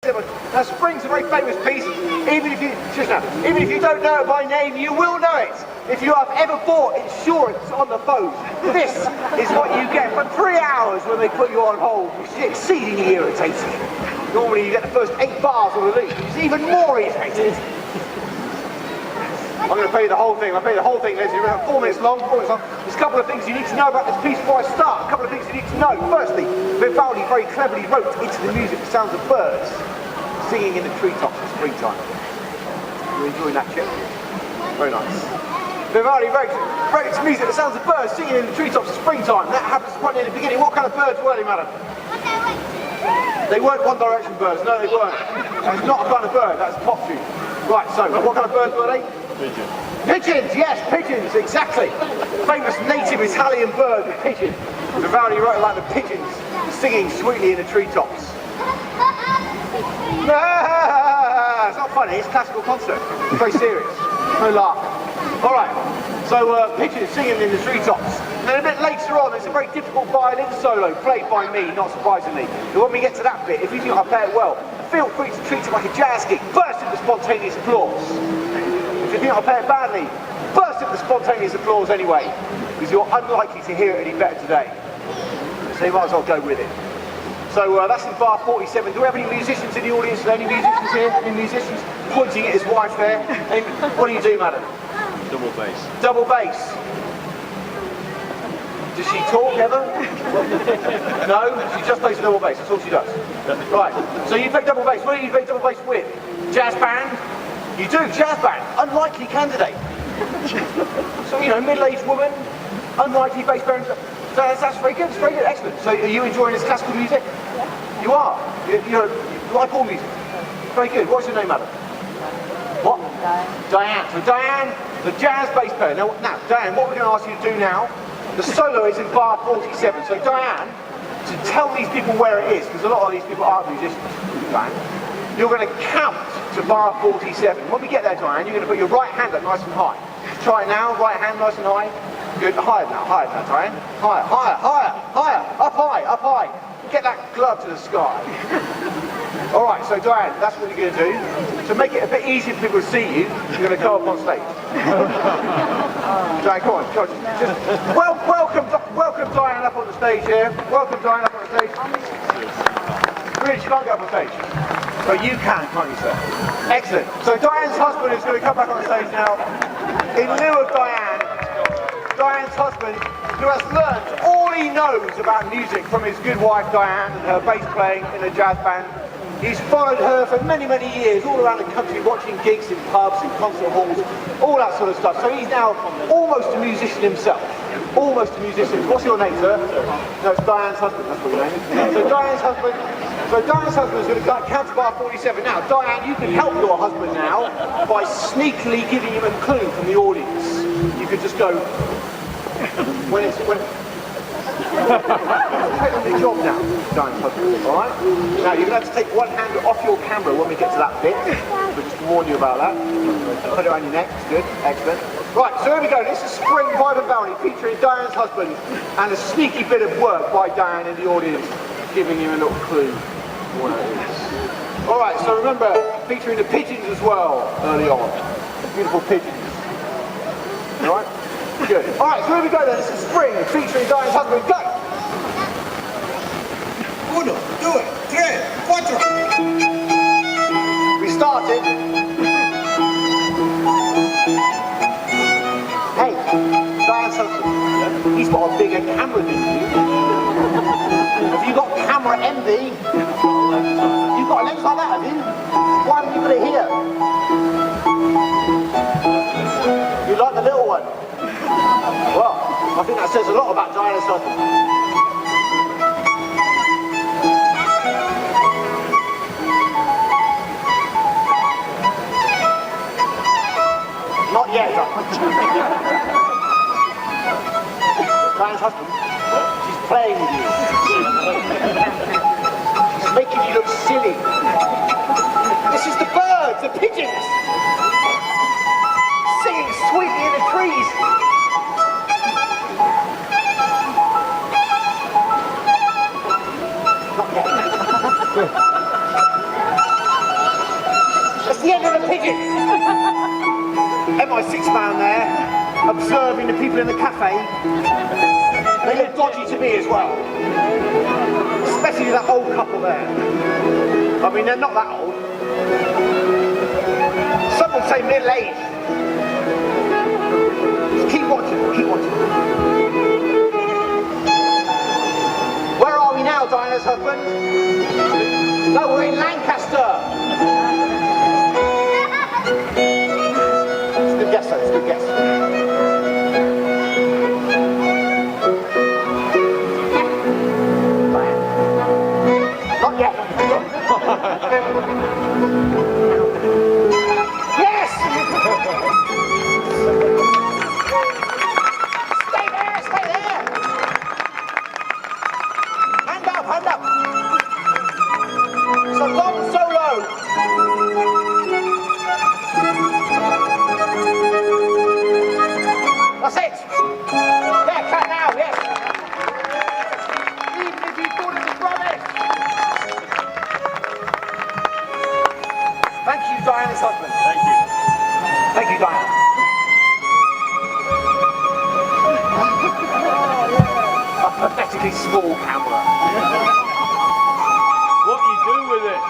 Now, spring's a very famous piece. Even if you don't know it by name, you will know it. If you have ever bought insurance on the phone, this is what you get for 3 hours when they put you on hold, which is exceedingly irritating. Normally you get the first 8 bars on the loop, which is even more irritating. I'm going to play you the whole thing. I'll play you the whole thing, Leslie. We're about 4 minutes long, 4 minutes long. There's a couple of things you need to know about this piece before I start. A couple of things you need to know. Firstly, Vivaldis very cleverly wrote into the music the sounds of birds singing in the treetops in springtime. You're enjoying that, Chip? Very nice. Vivaldis wrote into music the sounds of birds singing in the treetops in springtime. That happens right near the beginning. What kind of birds were they, madam? They weren't One Direction birds. No, they weren't. That's not a kind of bird. That's pop tune. Right, so what kind of birds were they? Pigeons. Pigeons, yes, pigeons, exactly. Famous native Italian bird, the pigeon. Vivaldis wrote about the pigeons singing sweetly in the treetops. It's not funny, it's a classical concert. It's very serious. No laugh. Alright, so pigeons singing in the treetops. And then a bit later on, there's a very difficult violin solo played by me, not surprisingly. So when we get to that bit, if you think I play it well, feel free to treat it like a jazz gig. Burst into spontaneous applause. If you think I play it badly, burst into spontaneous applause anyway, because you're unlikely to hear it any better today. So you might as well go with it. So that's in bar 47. Do we have any musicians in the audience? Any musicians here? Any musicians? Pointing at his wife there. What do you do, madam? Double bass. Double bass. Does she talk ever? No, she just plays the double bass, that's all she does. Right, so you play double bass. What do you play double bass with? Jazz band? You do, jazz band. Unlikely candidate. So, you know, middle-aged woman, unlikely bass band. So that's very good, it's very good, excellent. So are you enjoying this classical music? You are? You like all music? Very good. What's your name, madam? What? Diane. So Diane, the jazz bass player. Now, Diane, what we're going to ask you to do now, the solo is in bar 47. So Diane, to tell these people where it is, because a lot of these people aren't musicians, Diane, you're going to count to bar 47. When we get there, Diane, you're going to put your right hand up nice and high. Try it now, right hand nice and high. Good, higher now, Diane. Higher, higher, higher, higher, up high, up high. Get that glove to the sky. Alright, so Diane, that's what you're going to do. To make it a bit easier for people to see you, you're going to go up on stage. Diane, come on, just welcome Diane up on the stage here. Welcome Diane up on the stage. Really, she can't get up on stage. But you can, can't you, sir? Excellent. So Diane's husband is going to come back on stage now. In lieu of Diane's husband, who has learned all he knows about music from his good wife Diane and her bass playing in a jazz band. He's followed her for many, many years, all around the country, watching gigs in pubs, in concert halls, all that sort of stuff. So he's now almost a musician himself. Almost a musician. What's your name, sir? No, it's Diane's husband, that's what your name is. So Diane's husband is going to count to bar 47. Now, Diane, you can help your husband now by sneakily giving him a clue from the audience. You could just go, take on your job now, Diane's husband, alright? Now, you're going to have to take one hand off your camera when we get to that bit. So just to warn you about that. Put it on your neck, good, excellent. Right, so here we go. This is Spring by Vivaldis featuring Diane's husband and a sneaky bit of work by Diane in the audience, giving you a little clue what it is. Alright, so remember, featuring the pigeons as well early on. Beautiful pigeons. Alright? Good. Alright, so here we go then. This is Spring featuring Diane's husband. Go! 1, 2, 3, 4. We started. Hey, Diane's husband. He's got a bigger camera than you. Have you got camera envy? You've got a lens like that, have you? Why haven't you got it here? You like the little one? Well, I think that says a lot about Diane's husband. Not yet. Diane's husband, she's playing with you. She's making you look silly. This is the birds, the pigeons, singing sweetly in the trees. Not yet. pigeons. MI6 man there, observing the people in the cafe. They look dodgy to me as well. Especially that old couple there. I mean, they're not that old. Some will say middle-aged. Just keep watching, keep watching. Where are we now, Diana's husband? No, we're in Lancaster. It's a good guess, though. It's a good guess. Not yet. Yes! Stay there, stay there. Hand up, hand up. It's a long solo. That's it. Yeah, cut now, yes. Even if you thought it was rubbish. Thank you, Diana's husband. Thank you. Thank you, Diana. A pathetically small camera. What do you do with it?